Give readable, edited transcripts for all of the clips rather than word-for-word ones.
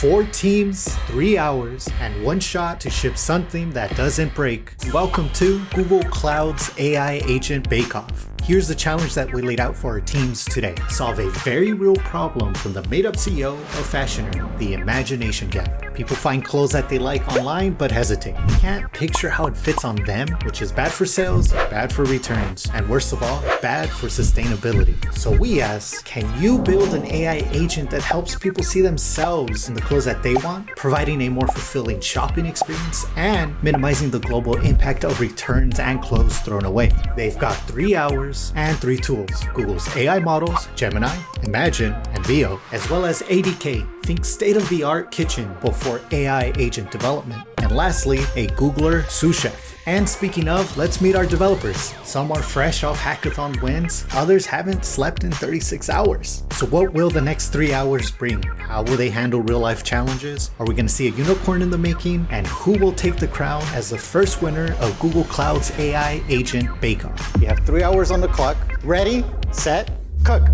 4 teams, 3 hours, and 1 shot to ship something that doesn't break. Welcome to Google Cloud's AI Agent Bake-Off. Here's the challenge that we laid out for our teams today. Solve a very real problem from the made-up CEO of Fashioner, the imagination gap. People find clothes that they like online but hesitate. They can't picture how it fits on them, which is bad for sales, bad for returns, and worst of all, bad for sustainability. So we asked, can you build an AI agent that helps people see themselves in the clothes that they want, providing a more fulfilling shopping experience and minimizing the global impact of returns and clothes thrown away? They've got 3 hours and 3 tools: Google's AI models, Gemini, Imagine, and Veo, as well as ADK, think state-of-the-art kitchen before AI agent development, and lastly, a Googler sous chef. And speaking of, let's meet our developers. Some are fresh off hackathon wins, others haven't slept in 36 hours. So what will the next 3 hours bring? How will they handle real-life challenges? Are we going to see a unicorn in the making? And who will take the crown as the first winner of Google Cloud's AI Agent Bake-Off? You have 3 hours on the clock. Ready, set, code.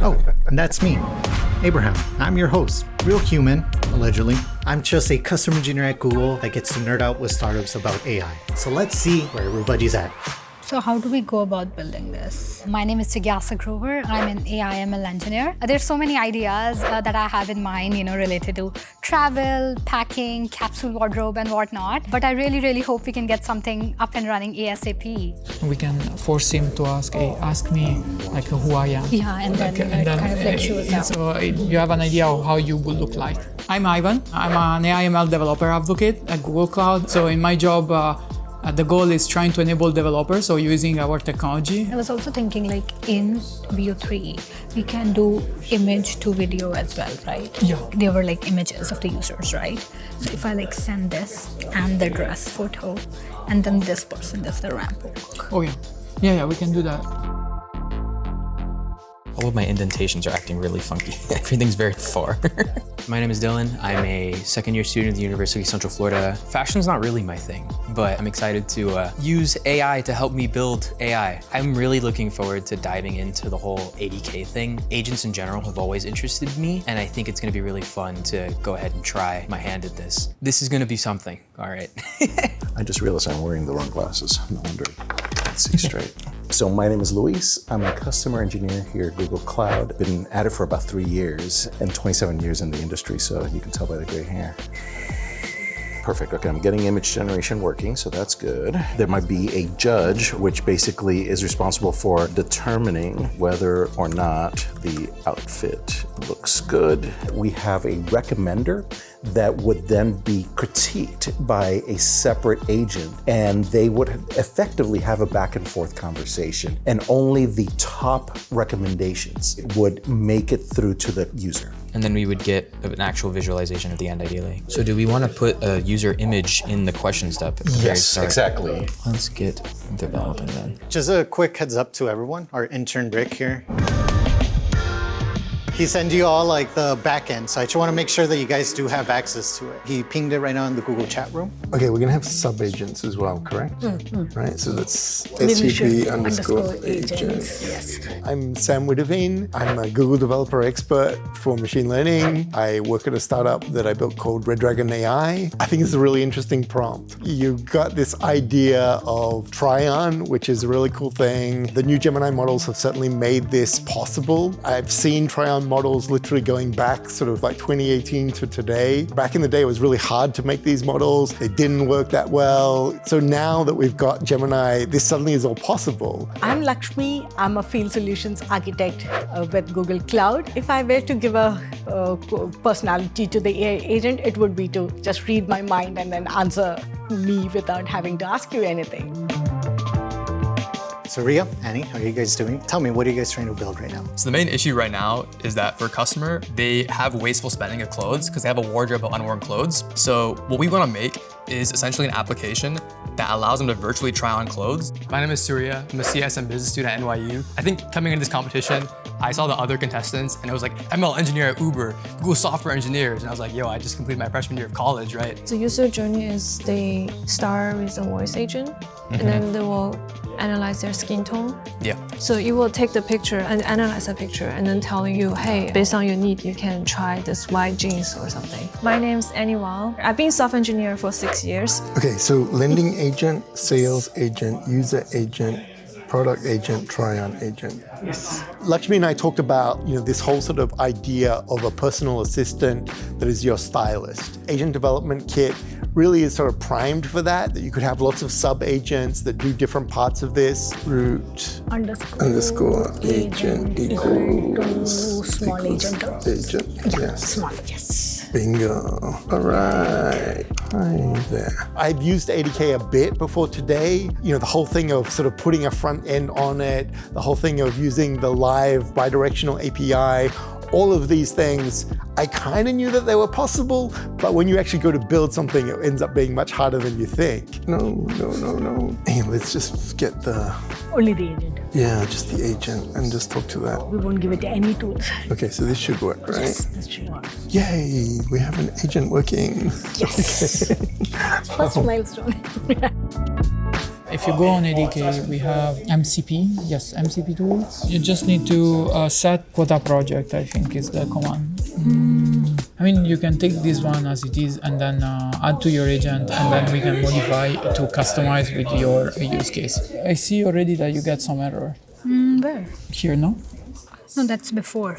Oh, and that's me, Abraham. I'm your host, real human, allegedly. I'm just a custom engineer at Google that gets to nerd out with startups about AI. So let's see where everybody's at. So how do we go about building this? My name is Jigyasa. I'm an AI/ML engineer. There's so many ideas that I have in mind, related to travel, packing, capsule wardrobe, and whatnot. But I really hope we can get something up and running ASAP. We can force him to ask me like who I am. Yeah, and then kind of like shows up. So you have an idea of how you would look like. I'm Ivan. I'm an AI/ML developer advocate at Google Cloud. So in my job, the goal is trying to enable developers, so using our technology. I was also thinking like in Veo 3, we can do image to video as well, right? Yeah. They were like images of the users, right? So if I like send this and the dress photo, and then this person does the ramp walk. Oh yeah. Yeah, we can do that. All of my indentations are acting really funky. Everything's very far. My name is Dylan. I'm a second-year student at the University of Central Florida. Fashion's not really my thing, but I'm excited to use AI to help me build AI. I'm really looking forward to diving into the whole ADK thing. Agents in general have always interested me, and I think it's gonna be really fun to go ahead and try my hand at this. This is gonna be something, all right. I just realized I'm wearing the wrong glasses. No wonder I can't see straight. So my name is Luis. I'm a customer engineer here at Google Cloud. Been at it for about 3 years and 27 years in the industry, so you can tell by the gray hair. Perfect, okay, I'm getting image generation working, so that's good. There might be a judge, which basically is responsible for determining whether or not the outfit looks good. We have a recommender that would then be critiqued by a separate agent, and they would effectively have a back and forth conversation, and only the top recommendations would make it through to the user. And then we would get an actual visualization at the end, ideally. So do we want to put a user image in the question step at the very start? Exactly. Let's get developing then. Just a quick heads up to everyone, our intern Rick here. He sent you all like the back end, so I just want to make sure that you guys do have access to it. He pinged it right now in the Google chat room. Okay, we're gonna have sub-agents as well, correct? Right, so that's SVP_agents. Yes. I'm Sam Witteveen. I'm a Google developer expert for machine learning. I work at a startup that I built called Red Dragon AI. I think it's a really interesting prompt. You've got this idea of try-on, which is a really cool thing. The new Gemini models have certainly made this possible. I've seen try-on models literally going back sort of like 2018 to today. Back in the day, it was really hard to make these models. They didn't work that well. So now that we've got Gemini, this suddenly is all possible. I'm Laxmi. I'm a field solutions architect with Google Cloud. If I were to give a personality to the AI agent, it would be to just read my mind and then answer me without having to ask you anything. Suriya, Annie, how are you guys doing? Tell me, what are you guys trying to build right now? So the main issue right now is that for a customer, they have wasteful spending of clothes because they have a wardrobe of unworn clothes. So what we want to make is essentially an application that allows them to virtually try on clothes. My name is Suriya. I'm a CS and business student at NYU. I think coming into this competition, I saw the other contestants and it was like ML engineer at Uber, Google software engineers. And I was like, yo, I just completed my freshman year of college, right? The user journey is they start with a voice agent. and then they will analyze their skin tone. Yeah. So it will take the picture and analyze the picture and then telling you, hey, based on your need, you can try this white jeans or something. My name's Annie Wang. I've been software engineer for 6 years. Okay, so lending agent, sales agent, user agent, product agent, try-on agent. Yes. Laxmi and I talked about, this whole sort of idea of a personal assistant that is your stylist. Agent development kit really is sort of primed for that you could have lots of sub-agents that do different parts of this. Root underscore agent equals small agent. Agent, yes. Small, yes. Bingo. All right. Hi there. I've used ADK a bit before today. The whole thing of sort of putting a front end on it, the whole thing of using the live bidirectional API, all of these things, I kind of knew that they were possible, but when you actually go to build something, it ends up being much harder than you think. No. Hey, let's just get the... Only the agent. Yeah, just the agent and just talk to that. We won't give it any tools. Okay, so this should work, right? Yes, this should work. Yay, we have an agent working. Yes. First milestone. If you go on ADK, we have MCP tools. You just need to set quota project, I think is the command. I mean, you can take this one as it is and then add to your agent, and then we can modify to customize with your use case. I see already that you get some error. Where? Here, no? No, that's before.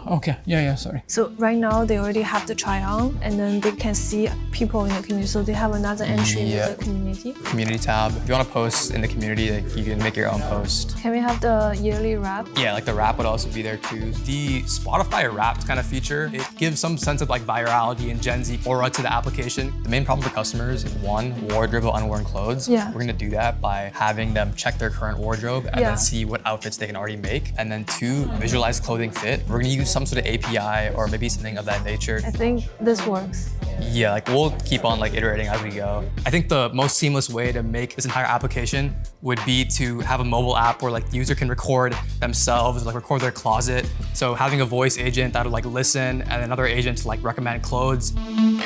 Okay. Yeah, sorry. So right now they already have the try on and then they can see people in the community. So they have another entry in the community. Community tab. If you want to post in the community, you can make your own post. Can we have the yearly wrap? Yeah, like the wrap would also be there too. The Spotify Wrapped kind of feature, it gives some sense of like virality and Gen Z aura to the application. The main problem for customers is one, wardrobe of unworn clothes. Yeah. We're gonna do that by having them check their current wardrobe and then see what outfits they can already make. And then two, visualize clothing fit. We're gonna use some sort of API or maybe something of that nature. I think this works. Yeah, like we'll keep on like iterating as we go. I think the most seamless way to make this entire application would be to have a mobile app where like the user can record themselves, like record their closet. So having a voice agent that would like listen and another agent to like recommend clothes. One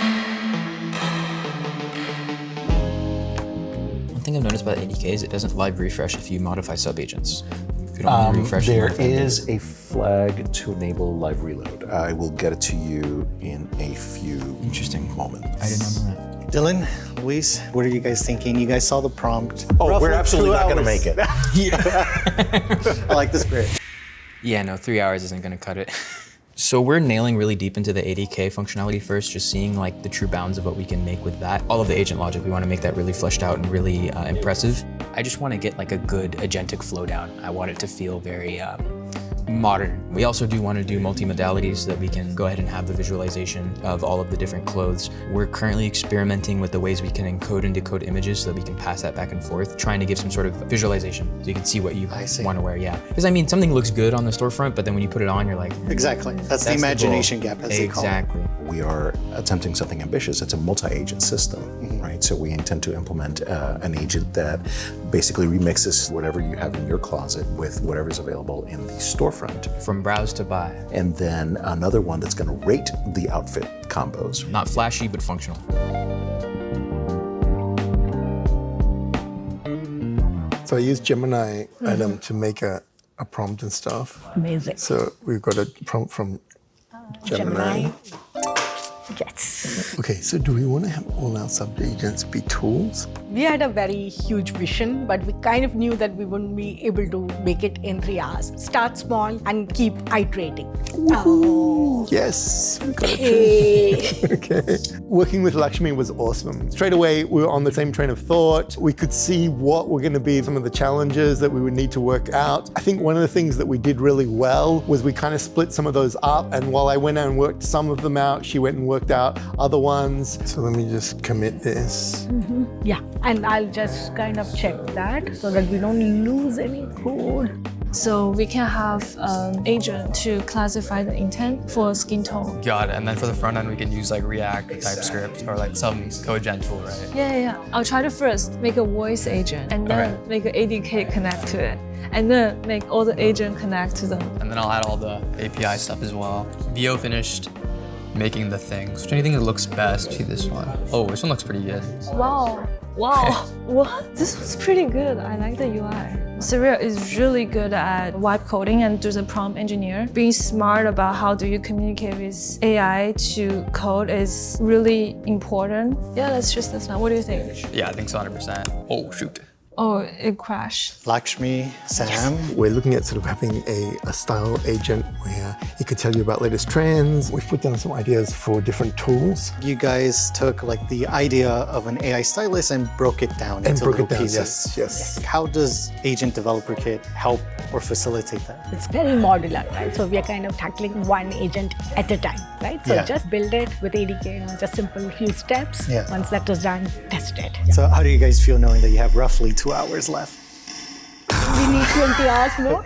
thing I've noticed about ADK is it doesn't live refresh if you modify sub-agents. There is a flag to enable live reload. I will get it to you in a few moments. I didn't know that. Dylan, Luis, what are you guys thinking? You guys saw the prompt. Oh, Roughly we're absolutely 2 not going to hours. make it. I like the spirit. Yeah, no, 3 hours isn't gonna cut it. So we're nailing really deep into the ADK functionality first, just seeing like the true bounds of what we can make with that. All of the agent logic, we want to make that really fleshed out and really impressive. I just want to get like a good agentic flow down. I want it to feel very modern. We also do want to do multimodalities so that we can go ahead and have the visualization of all of the different clothes. We're currently experimenting with the ways we can encode and decode images so that we can pass that back and forth, trying to give some sort of visualization so you can see what you want to wear, Because I mean, something looks good on the storefront, but then when you put it on, you're like... Exactly. That's the imagination gap, as they call it. Exactly. We are attempting something ambitious. It's a multi-agent system, right? So we intend to implement an agent that basically remixes whatever you have in your closet with whatever's available in the storefront. From browse to buy. And then another one that's going to rate the outfit combos. Not flashy, but functional. So I used Gemini Adam to make a prompt and stuff. Amazing. So we've got a prompt from Gemini. Yes. Okay, so do we want to have all our sub-agents be tools? We had a very huge vision, but we kind of knew that we wouldn't be able to make it in 3 hours. Start small and keep iterating. Yes, we got it. Okay. Working with Laxmi was awesome. Straight away, we were on the same train of thought. We could see what were going to be some of the challenges that we would need to work out. I think one of the things that we did really well was we kind of split some of those up, and while I went out and worked some of them out, she went and worked out other ones. So let me just commit this. Yeah, and I'll just kind of check that so that we don't lose any code. So we can have an agent to classify the intent for skin tone. Got it. And then for the front end, we can use like React or TypeScript or like some code gen tool, right? Yeah. I'll try to first make a voice agent and then make an ADK connect to it. And then make all the agent connect to them. And then I'll add all the API stuff as well. VO finished making the things. Which do you think it looks best? See this one. Oh, this one looks pretty good. Wow, Wow, what? This was pretty good. I like the UI. Suriya is really good at vibe coding and do the prompt engineer. Being smart about how do you communicate with AI to code is really important. Yeah, let's just this now. What do you think? Yeah, I think so 100%. Oh, shoot. Oh, it crashed. Laxmi, Sam. We're looking at sort of having a style agent where it could tell you about latest trends. We've put down some ideas for different tools. You guys took like the idea of an AI stylist and broke it down into little pieces. Yes. How does Agent Developer Kit help or facilitate that? It's very modular, right? So we are kind of tackling one agent at a time, right? So Yeah. just build it with ADK, just simple few steps. Yeah. Once that is done, test it. So how do you guys feel knowing that you have roughly 2 hours left? We need 20 hours more.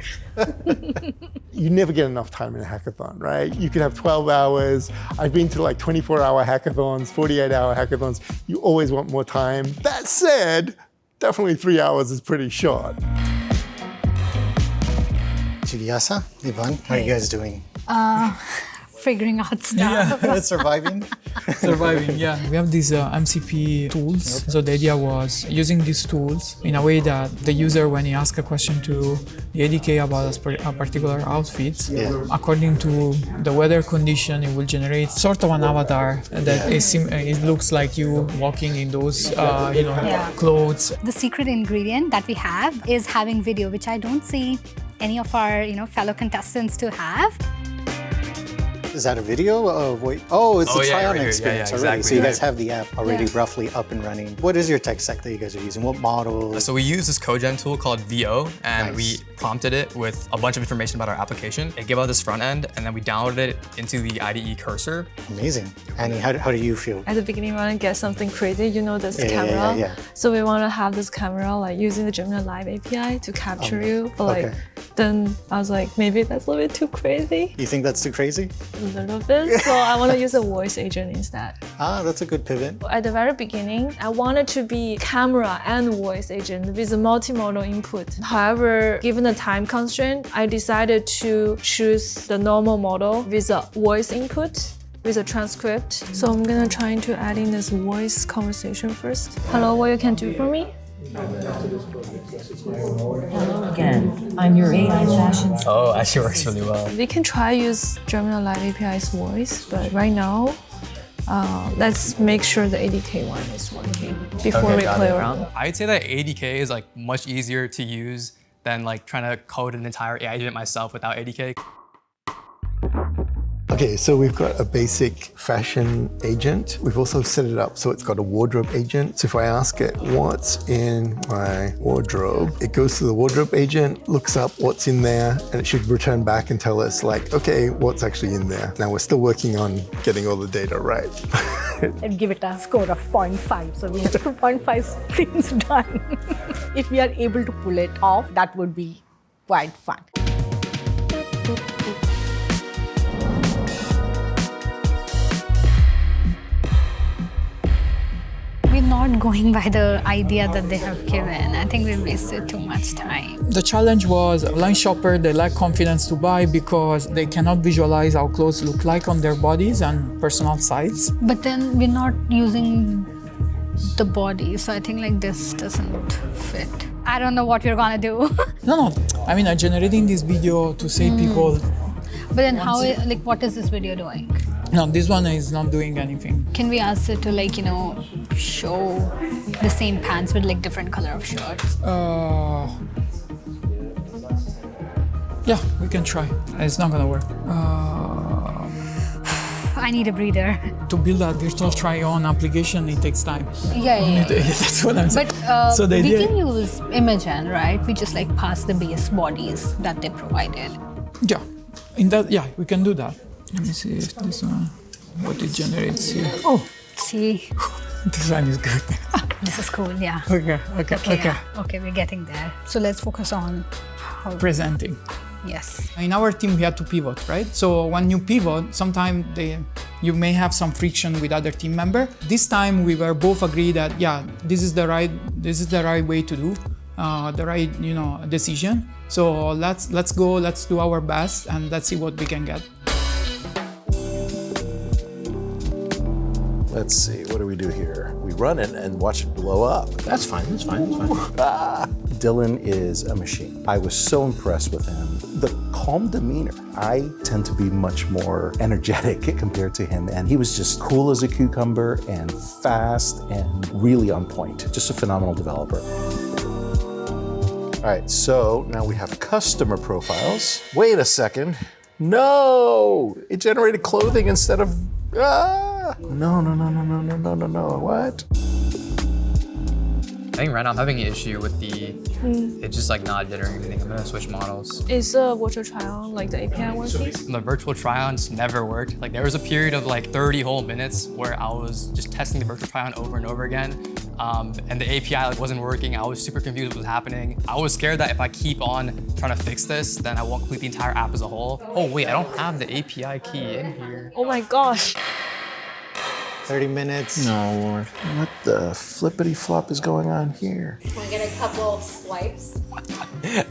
You never get enough time in a hackathon, right? You can have 12 hours. I've been to like 24-hour hackathons, 48-hour hackathons. You always want more time. That said, definitely 3 hours is pretty short. Jigyasa, Ivan, how are you guys doing? Figuring out stuff. Surviving? Surviving, yeah. We have these MCP tools. So the idea was using these tools in a way that the user, when he asks a question to the ADK about a particular outfit, according to the weather condition, it will generate sort of an avatar that it looks like you walking in those, clothes. The secret ingredient that we have is having video, which I don't see any of our, fellow contestants to have. Is that a video of what? Oh, it's a try-on right here. experience Yeah, already. exactly. So you guys have the app already roughly up and running. What is your tech stack that you guys are using? What models? So we use this code-gen tool called VO, and Nice. we prompted it with a bunch of information about our application. It gave us this front end, and then we downloaded it into the IDE cursor. Amazing. Annie, how do you feel? At the beginning, we want to get something crazy, this camera. Yeah. So we want to have this camera like using the Gemini Live API to capture you. But okay. then I was like, maybe that's a little bit too crazy. You think that's too crazy? A little bit. So I want to use a voice agent instead. That's a good pivot. At the very beginning, I wanted to be camera and voice agent with a multimodal input. However, given the time constraint, I decided to choose the normal model with a voice input with a transcript. So I'm gonna try to add in this voice conversation first. Hello, what you can do for me? Hello again. I'm your AI fashion. Oh, actually works really well. We can try use Gemini Live API's voice, but right now, let's make sure the ADK one is working before we play around. I'd say that ADK is like much easier to use than like trying to code an entire AI agent myself without ADK. Okay, so we've got a basic fashion agent. We've also set it up so it's got a wardrobe agent. So if I ask it, what's in my wardrobe? It goes to the wardrobe agent, looks up what's in there, and it should return back and tell us like, okay, what's actually in there? Now we're still working on getting all the data right. And give it a score of 0.5. So we have 2.5 things done. If we are able to pull it off, that would be quite fun. We're not going by the idea that they have given. I think we wasted too much time. The challenge was online shopper, they lack confidence to buy because they cannot visualize how clothes look like on their bodies and personal size. But then we're not using the body, so I think like this doesn't fit. I don't know what we're gonna do. No. I mean, I'm generating this video to say people. But then what is this video doing? No, this one is not doing anything. Can we ask it to show the same pants with like different color of shirts? Yeah, we can try. It's not gonna work. I need a breather. To build a virtual try-on application, it takes time. Yeah. That's what I'm saying. But so the we idea, can use Imagen, right? We just pass the base bodies that they provided. Yeah, we can do that. Let me see if this one, what it generates here. Oh, see. This one is good. This is cool, yeah. Okay. Yeah. Okay, we're getting there. So let's focus on how. Presenting. Yes. In our team, we had to pivot, right? So when you pivot, sometimes you may have some friction with other team member. This time, we were both agreed that this is the right way to do, the right decision. So let's go, let's do our best, and let's see what we can get. Let's see, what do we do here? We run it and watch it blow up. That's fine, that's fine, that's fine. Dylan is a machine. I was so impressed with him. The calm demeanor. I tend to be much more energetic compared to him, and he was just cool as a cucumber and fast and really on point. Just a phenomenal developer. All right, so now we have customer profiles. Wait a second. No, it generated clothing instead of, No, what? I think right now I'm having an issue with it's just like not jittering anything. I'm gonna switch models. Is the virtual try-on, like the API working? The virtual try-ons never worked. Like there was a period of like 30 whole minutes where I was just testing the virtual try-on over and over again. And the API like wasn't working. I was super confused what was happening. I was scared that if I keep on trying to fix this, then I won't complete the entire app as a whole. Oh wait, I don't have the API key in here. Oh my gosh. 30 minutes. No, Lord. What the flippity flop is going on here? Can we get a couple of swipes?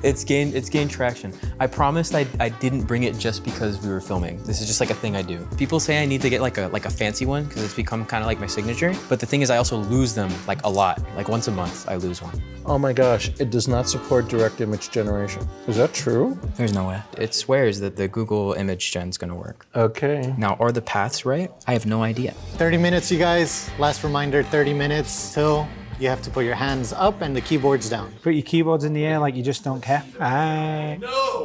It's gained traction. I promised I didn't bring it just because we were filming. This is just like a thing I do. People say I need to get like a fancy one because it's become kind of like my signature. But the thing is I also lose them like a lot. Like once a month I lose one. Oh my gosh, it does not support direct image generation. Is that true? There's no way. It swears that the Google image gen's gonna work. Okay. Now, are the paths right? I have no idea. 30 minutes, you guys. Last reminder, 30 minutes till you have to put your hands up and the keyboards down. Put your keyboards in the air like you just don't care.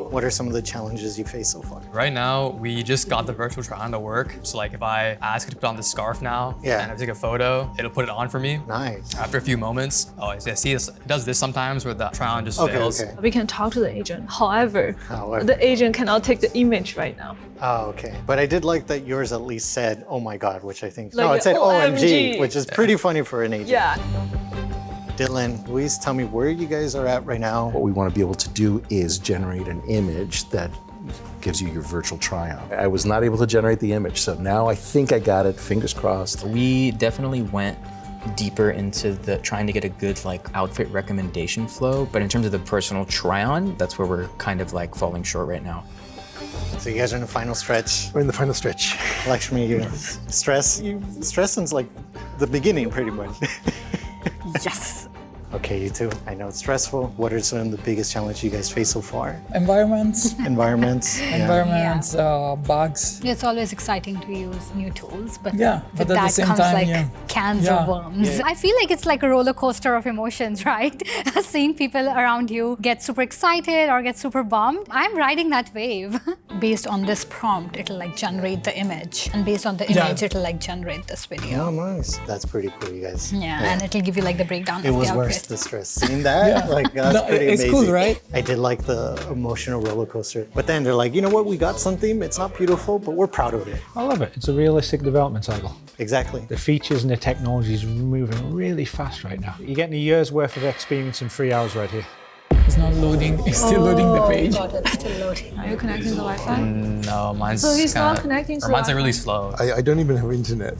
What are some of the challenges you face so far? Right now, we just got the virtual try-on to work. So like if I ask it to put on this scarf now, and I take a photo, it'll put it on for me. Nice. After a few moments, I see this, it does this sometimes where the try-on just fails. Okay. We can talk to the agent. However, the agent cannot take the image right now. Oh, okay. But I did like that yours at least said, oh my God, which I think, Like no, it said OMG. OMG, which is pretty funny for an agent. Yeah. Dylan, please tell me where you guys are at right now. What we want to be able to do is generate an image that gives you your virtual try-on. I was not able to generate the image, so now I think I got it, fingers crossed. We definitely went deeper into the trying to get a good like outfit recommendation flow, but in terms of the personal try-on, that's where we're kind of like falling short right now. So you guys are in the final stretch. We're in the final stretch. Laxmi, you stress since like the beginning pretty much. Yes. Okay, you two. I know it's stressful. What are some of the biggest challenges you guys face so far? Environments. Environments. Environments, bugs. It's always exciting to use new tools, but Yeah, with but at the that same comes time, like yeah. cans Yeah. of worms. I feel like it's like a roller coaster of emotions, right? Seeing people around you get super excited or get super bummed. I'm riding that wave. Based on this prompt, it'll like generate the image, and based on the image, it'll like generate this video. Oh, nice. That's pretty cool, you guys. Yeah, and it'll give you like the breakdown It of was the worth outfit. the stress. Seeing that, like that's No, pretty it's amazing. cool, right? I did like the emotional roller coaster. But then they're like, you know what? We got something. It's not beautiful, but we're proud of it. I love it. It's a realistic development cycle. Exactly. The features and the technology is moving really fast right now. You're getting a year's worth of experience in 3 hours right here. It's not loading. It's still loading the page. Got it. Still loading. Are you connecting to Wi-Fi? No, mine's So he's not kinda- connecting to or mine's like Wi-Fi? really slow. I don't even have internet.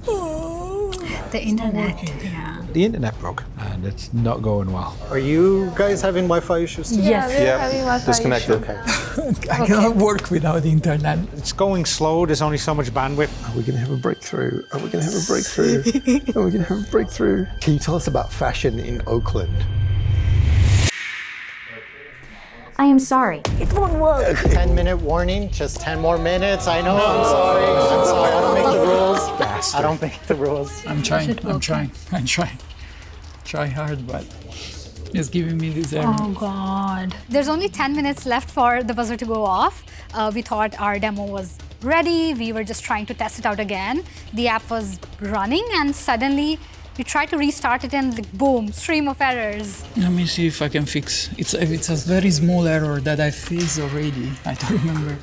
The internet. Yeah. The internet broke and it's not going well. Are you guys having Wi-Fi issues too? Yeah, we're having Wi-Fi Disconnected. Okay. I cannot work without the internet. It's going slow. There's only so much bandwidth. Are we going to have a breakthrough? Are we going to have a breakthrough? Are we going to have a breakthrough? Can you tell us about fashion in Oakland? I am sorry. 10-minute warning. Just 10 more minutes. I know. I'm sorry. I'm sorry. I don't make the rules. I don't make the rules. I'm trying. Try hard, but it's giving me this error. Oh God. There's only 10 minutes left for the buzzer to go off. We thought our demo was ready. We were just trying to test it out again. The app was running and suddenly we tried to restart it and like, boom, stream of errors. Let me see if I can fix. It's a very small error that I fixed already. I don't remember.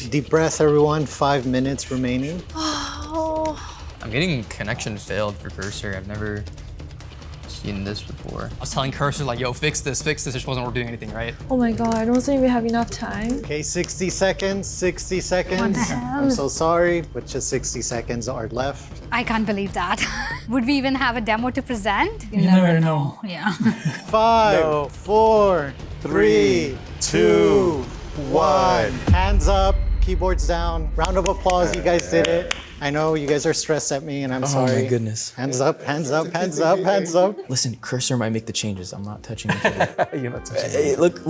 Deep breath, everyone. 5 minutes remaining. I'm getting connection failed for cursor. I've never seen this before. I was telling cursor like, yo, fix this. It just wasn't doing anything, right? Oh my god, I don't think we have enough time. Okay, 60 seconds. 60 seconds. What the hell? I'm so sorry, but just 60 seconds are left. I can't believe that. Would we even have a demo to present? You never know. Yeah. 5, 4, 3, 2, 1. Hands up, keyboards down. Round of applause, you guys did it. I know you guys are stressed at me and I'm sorry. Oh my goodness. Hands up, hands up, hands up, hands up. Listen, cursor might make the changes. I'm not touching it. You're not touching Hey, look.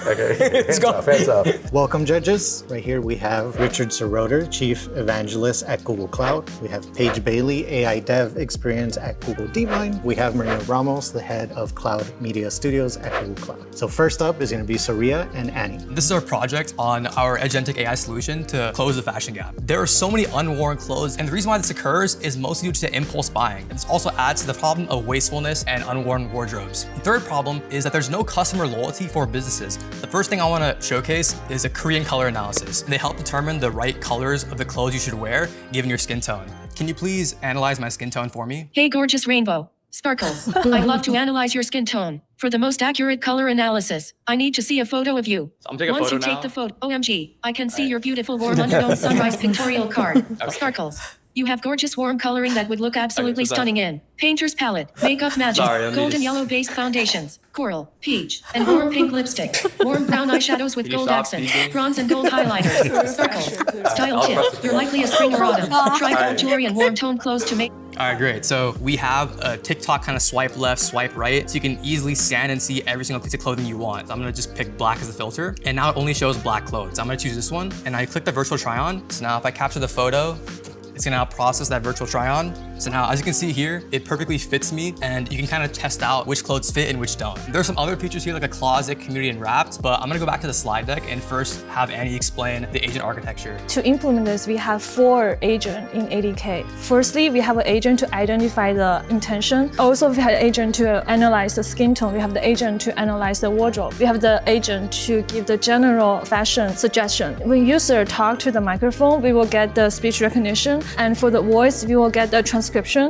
Okay, hands off, hands off. Welcome, judges. Right here we have Richard Seroter, Chief Evangelist at Google Cloud. We have Paige Bailey, AI Dev Experience at Google DeepMind. We have Maria Ramos, the head of Cloud Media Studios at Google Cloud. So first up is going to be Suriya and Annie. This is our project on our agentic AI solution to close the fashion gap. There are so many unworn clothes, and the reason why this occurs is mostly due to impulse buying. This also adds to the problem of wastefulness and unworn wardrobes. The third problem is that there's no customer loyalty for businesses. The first thing I want to showcase is a Korean color analysis. They help determine the right colors of the clothes you should wear given your skin tone. Can you please analyze my skin tone for me? Hey, gorgeous rainbow. Sparkles. I'd love to analyze your skin tone. For the most accurate color analysis, I need to see a photo of you. I'm taking a Once photo you now. take the photo, OMG, I can see your beautiful warm undertone sunrise pictorial card. Sparkles. You have gorgeous warm coloring that would look absolutely stunning in Painter's palette, Makeup Magic, golden yellow based foundations, coral, peach, and warm pink lipstick, warm brown eyeshadows with gold accents, bronze and gold highlighters, sparkles, style tip. You're likely a spring or autumn. Try gold jewelry and warm tone clothes to make. All right, great. So we have a TikTok kind of swipe left, swipe right, so you can easily scan and see every single piece of clothing you want. So I'm gonna just pick black as the filter, and now it only shows black clothes. I'm gonna choose this one, and I click the virtual try on. So now if I capture the photo, it's gonna now process that virtual try on. So now, as you can see here, it perfectly fits me, and you can kind of test out which clothes fit and which don't. There's some other features here like a closet, community, and wrapped, but I'm gonna go back to the slide deck and first have Annie explain the agent architecture. To implement this, we have 4 agents in ADK. Firstly, we have an agent to identify the intention. Also, we have an agent to analyze the skin tone. We have the agent to analyze the wardrobe. We have the agent to give the general fashion suggestion. When user talk to the microphone, we will get the speech recognition. And for the voice, we will get the transcription.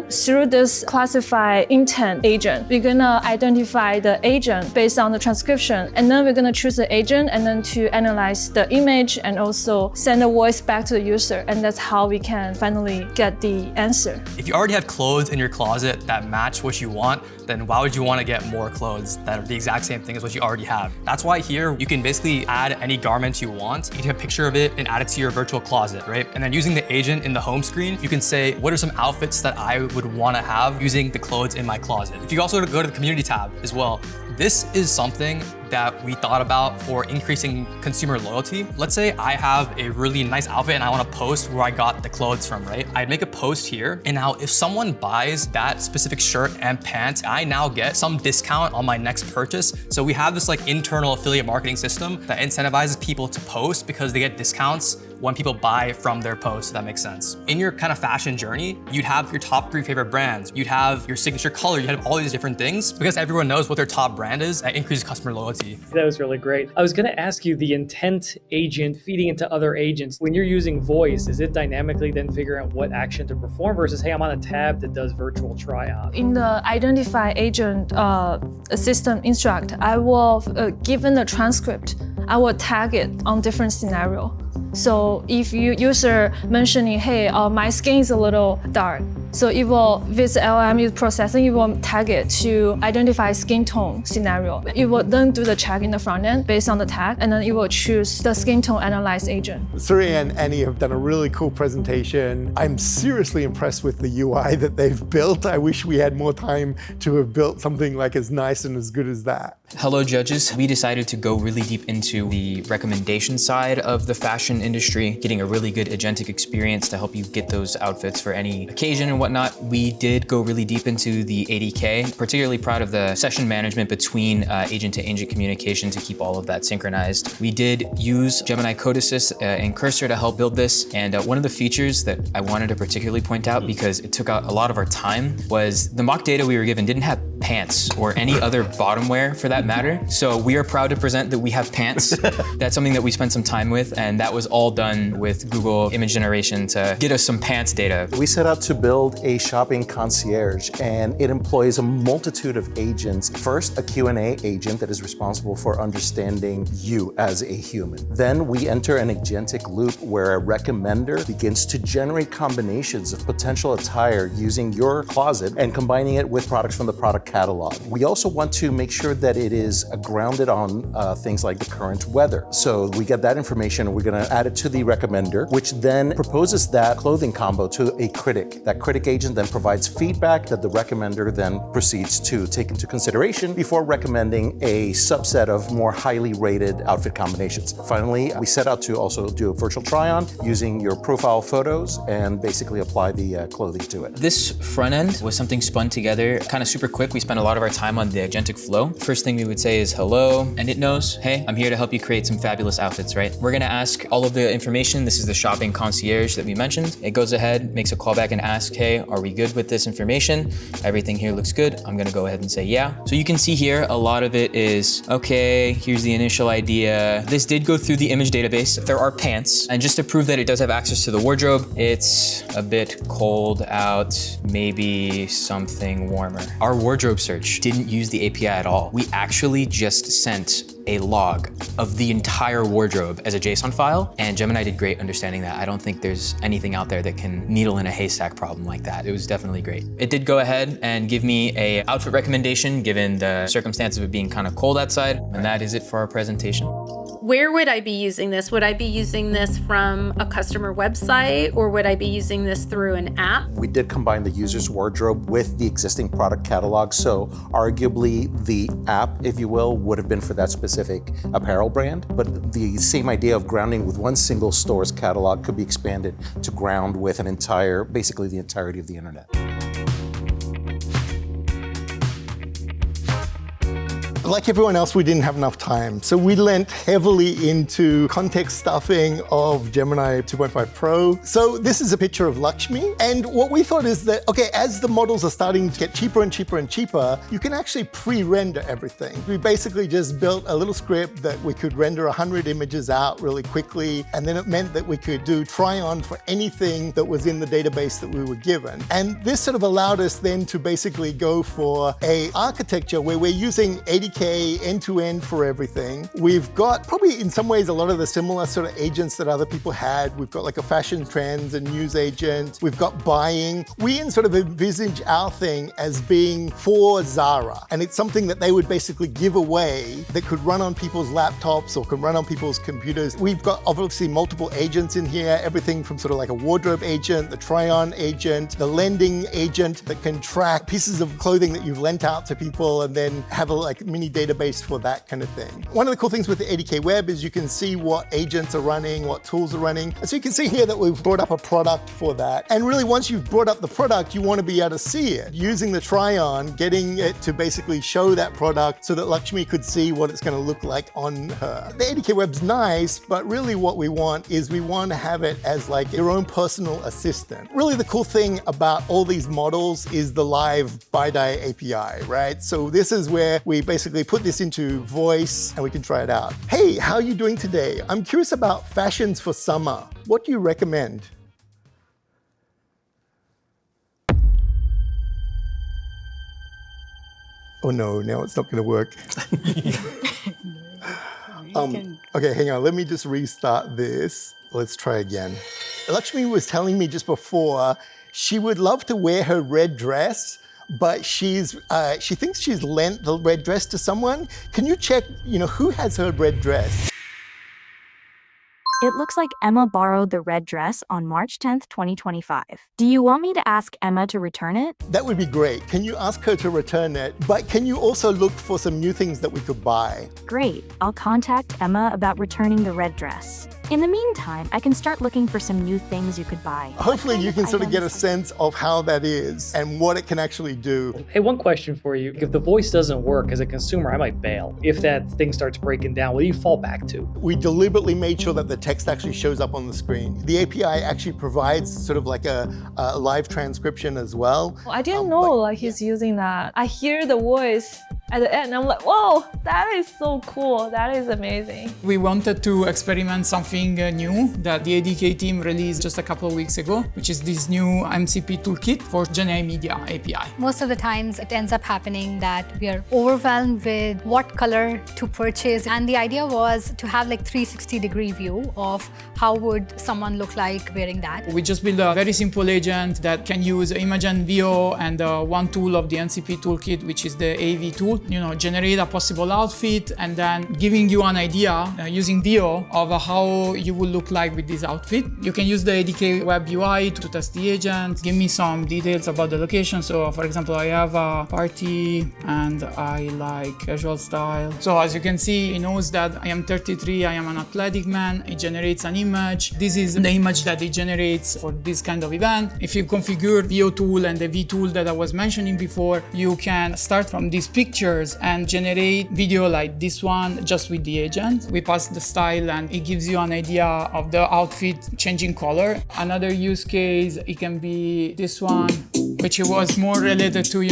Through this classify intent agent, we're gonna identify the agent based on the transcription. And then we're gonna choose the agent and then to analyze the image and also send the voice back to the user. And that's how we can finally get the answer. If you already have clothes in your closet that match what you want, then why would you want to get more clothes that are the exact same thing as what you already have? That's why here you can basically add any garment you want. You can take a picture of it and add it to your virtual closet, right? And then using the agent in the home screen, you can say, what are some outfits that I would want to have using the clothes in my closet? If you also go to the community tab as well, this is something that we thought about for increasing consumer loyalty. Let's say I have a really nice outfit and I want to post where I got the clothes from, right? I'd make a post here. And now if someone buys that specific shirt and pants, I now get some discount on my next purchase. So we have this like internal affiliate marketing system that incentivizes people to post because they get discounts when people buy from their posts, if that makes sense. In your kind of fashion journey, you'd have your top 3 favorite brands. You'd have your signature color. You have all these different things because everyone knows what their top brand is. That increases customer loyalty. That was really great. I was going to ask you the intent agent feeding into other agents. When you're using voice, is it dynamically then figuring out what action to perform versus, hey, I'm on a tab that does virtual try on? In the identify agent system instruct, I will, given the transcript, I will tag it on different scenario. So if you user mentioning, hey, my skin is a little dark, so it will, with LLM processing, it will tag it to identify skin tone scenario. It will then do the check in the front end based on the tag, and then it will choose the skin tone analyze agent. Suriya and Annie have done a really cool presentation. I'm seriously impressed with the UI that they've built. I wish we had more time to have built something like as nice and as good as that. Hello, judges. We decided to go really deep into the recommendation side of the fashion industry, getting a really good agentic experience to help you get those outfits for any occasion and whatnot. We did go really deep into the ADK, particularly proud of the session management between agent to agent communication to keep all of that synchronized. We did use Gemini Code Assist and Cursor to help build this. And one of the features that I wanted to particularly point out because it took out a lot of our time was the mock data we were given didn't have pants or any other bottom wear for that matter. So we are proud to present that we have pants. That's something that we spent some time with, and that was all done with Google image generation to get us some pants data. We set out to build a shopping concierge, and it employs a multitude of agents. First, a Q&A agent that is responsible for understanding you as a human. Then we enter an agentic loop where a recommender begins to generate combinations of potential attire using your closet and combining it with products from the product catalog. We also want to make sure that it is grounded on things like the current weather. So we get that information and we're gonna add it to the recommender, which then proposes that clothing combo to a critic. That critic agent then provides feedback that the recommender then proceeds to take into consideration before recommending a subset of more highly rated outfit combinations. Finally, we set out to also do a virtual try-on using your profile photos and basically apply the clothing to it. This front end was something spun together kind of super quick. We spent a lot of our time on the agentic flow. First thing we would say is hello, and it knows, hey, I'm here to help you create some fabulous outfits, right? We're gonna ask all of the information. This is the shopping concierge that we mentioned. It goes ahead, makes a callback and asks, hey, are we good with this information? Everything here looks good. I'm gonna go ahead and say yeah. So you can see here, a lot of it is, okay, here's the initial idea. This did go through the image database. There are pants, and just to prove that it does have access to the wardrobe, it's a bit cold out, maybe something warmer. Our wardrobe search didn't use the API at all. We actually just sent a log of the entire wardrobe as a JSON file, and Gemini did great understanding that. I don't think there's anything out there that can needle in a haystack problem like that. It was definitely great. It did go ahead and give me a outfit recommendation given the circumstance of it being kind of cold outside, and that is it for our presentation. Where would I be using this? Would I be using this from a customer website, or would I be using this through an app? We did combine the user's wardrobe with the existing product catalog, so arguably the app, if you will, would have been for that specific apparel brand, but the same idea of grounding with one single store's catalog could be expanded to ground with an entire, basically the entirety of the internet. Like everyone else, we didn't have enough time. So we lent heavily into context stuffing of Gemini 2.5 Pro. So this is a picture of Laxmi. And what we thought is that, okay, as the models are starting to get cheaper and cheaper and cheaper, you can actually pre-render everything. We basically just built a little script that we could render 100 images out really quickly. And then it meant that we could do try-on for anything that was in the database that we were given. And this sort of allowed us then to basically go for a architecture where we're using 80K end-to-end for everything. We've got probably in some ways a lot of the similar sort of agents that other people had. We've got like a fashion trends and news agent. We've got buying. We sort of envisage our thing as being for Zara. And it's something that they would basically give away that could run on people's laptops or could run on people's computers. We've got obviously multiple agents in here, everything from sort of like a wardrobe agent, the try-on agent, the lending agent that can track pieces of clothing that you've lent out to people and then have a like mini database for that kind of thing. One of the cool things with the 80K web is you can see what agents are running, what tools are running. And so you can see here that we've brought up a product for that. And really once you've brought up the product, you want to be able to see it. Using the try-on, getting it to basically show that product so that Laxmi could see what it's going to look like on her. The 80K web's nice, but really what we want is we want to have it as like your own personal assistant. Really the cool thing about all these models is the live BiDi API, right? So this is where we basically put this into voice and we can try it out. Hey, how are you doing today? I'm curious about fashions for summer. What do you recommend? Oh no, now it's not going to work. Okay, hang on. Let me just restart this. Let's try again. Laxmi was telling me just before she would love to wear her red dress, but she thinks she's lent the red dress to someone. Can you check, who has her red dress? It looks like Emma borrowed the red dress on March 10th, 2025. Do you want me to ask Emma to return it? That would be great. Can you ask her to return it? But can you also look for some new things that we could buy? Great. I'll contact Emma about returning the red dress. In the meantime, I can start looking for some new things you could buy. Hopefully you can sort of get a sense of how that is and what it can actually do. Hey, one question for you. If the voice doesn't work as a consumer, I might bail. If that thing starts breaking down, what do you fall back to? We deliberately made sure that the text actually shows up on the screen. The API actually provides sort of like a live transcription as well. I didn't know like he's using that. I hear the voice At the end, I'm like, whoa, that is so cool. That is amazing. We wanted to experiment something new that the ADK team released just a couple of weeks ago, which is this new MCP toolkit for Gemini Media API. Most of the times it ends up happening that we are overwhelmed with what color to purchase. And the idea was to have like 360-degree view of how would someone look like wearing that. We just built a very simple agent that can use image and VO and one tool of the MCP toolkit, which is the AV tool. Generate a possible outfit and then giving you an idea using VO of how you will look like with this outfit. You can use the ADK web UI to test the agent, give me some details about the location. So for example, I have a party and I like casual style. So as you can see, it knows that I am 33, I am an athletic man. It generates an image. This is the image that it generates for this kind of event. If you configure VO tool and the V tool that I was mentioning before, you can start from these pictures and generate video like this one just with the agent. We pass the style and it gives you an idea of the outfit changing color. Another use case, it can be this one, which was more related to,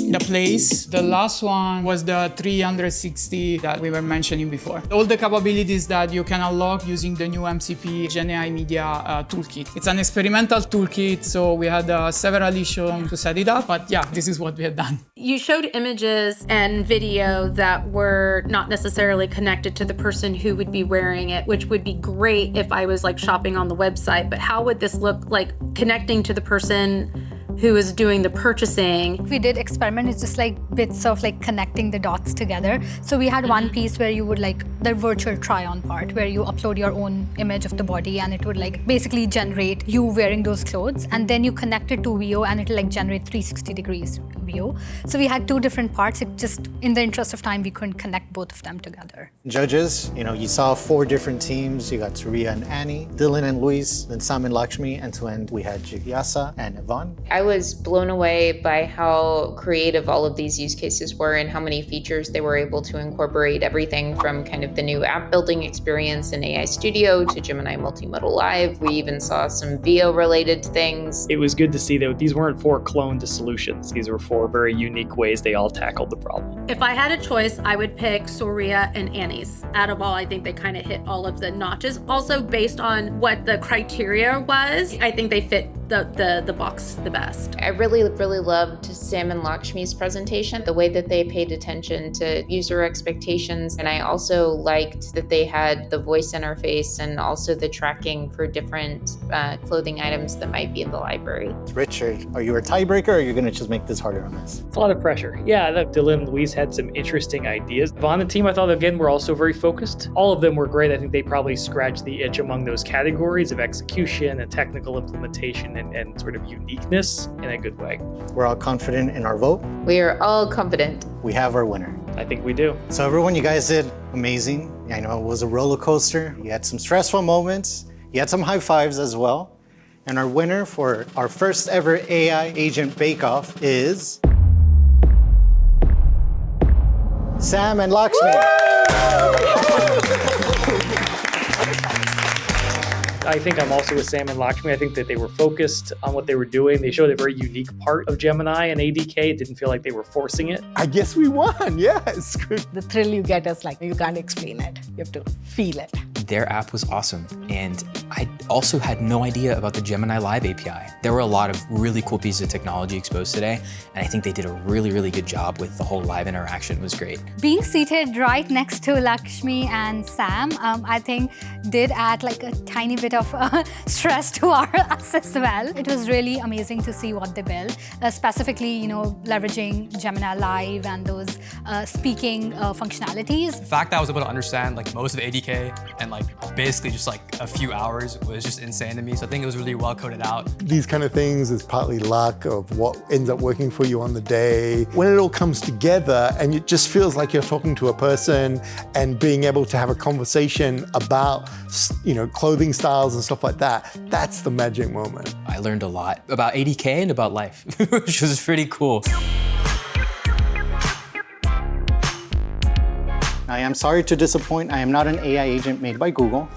the place. The last one was the 360 that we were mentioning before. All the capabilities that you can unlock using the new MCP Gemini Media toolkit. It's an experimental toolkit, so we had several issues to set it up, but yeah, this is what we had done. You showed images and video that were not necessarily connected to the person who would be wearing it, which would be great if I was like shopping on the website, but how would this look like connecting to the person who is doing the purchasing? We did experiment, it's just like bits of like connecting the dots together. So we had one piece where you would like the virtual try-on part where you upload your own image of the body and it would like basically generate you wearing those clothes, and then you connect it to VO and it'll like generate 360 degrees VO. So we had two different parts. It just, in the interest of time, we couldn't connect both of them together. Judges, you saw 4 different teams. You got Suriya and Annie, Dylan and Luis, then Sam and Laxmi, and to end we had Jigyasa and Yvonne. I was blown away by how creative all of these use cases were and how many features they were able to incorporate, everything from kind of the new app building experience in AI Studio to Gemini Multimodal Live. We even saw some VO related things. It was good to see that these weren't 4 cloned solutions. These were 4 very unique ways they all tackled the problem. If I had a choice, I would pick Suriya and Annie's. Out of all, I think they kind of hit all of the notches. Also, based on what the criteria was, I think they fit the box the best. I really loved Sam and Laxmi's presentation, the way that they paid attention to user expectations. And I also liked that they had the voice interface and also the tracking for different clothing items that might be in the library. Richard, are you a tiebreaker or are you going to just make this harder on us? It's a lot of pressure. Yeah, Dylan and Luis had some interesting ideas. On the team, I thought, again, were also very focused. All of them were great. I think they probably scratched the itch among those categories of execution and technical implementation and sort of uniqueness in a good way. We're all confident in our vote. We are all confident. We have our winner. I think we do. So everyone, you guys did amazing. I know it was a roller coaster. You had some stressful moments. You had some high fives as well. And our winner for our first ever AI Agent Bake Off is Sam and Laxmi. I think I'm also with Sam and Laxmi. I think that they were focused on what they were doing. They showed a very unique part of Gemini and ADK. It didn't feel like they were forcing it. I guess we won, yes. The thrill you get is like, you can't explain it. You have to feel it. Their app was awesome. And I also had no idea about the Gemini Live API. There were a lot of really cool pieces of technology exposed today. And I think they did a really good job with the whole live interaction. It was great. Being seated right next to Laxmi and Sam, I think did add like a tiny bit of stress to us as well. It was really amazing to see what they built, specifically, leveraging Gemini Live and those speaking functionalities. The fact that I was able to understand like most of ADK and like basically just like a few hours was just insane to me. So I think it was really well coded out. These kind of things is partly luck of what ends up working for you on the day. When it all comes together and it just feels like you're talking to a person and being able to have a conversation about, clothing styles and stuff like that, that's the magic moment. I learned a lot about ADK and about life, which was pretty cool. I am sorry to disappoint. I am not an AI agent made by Google.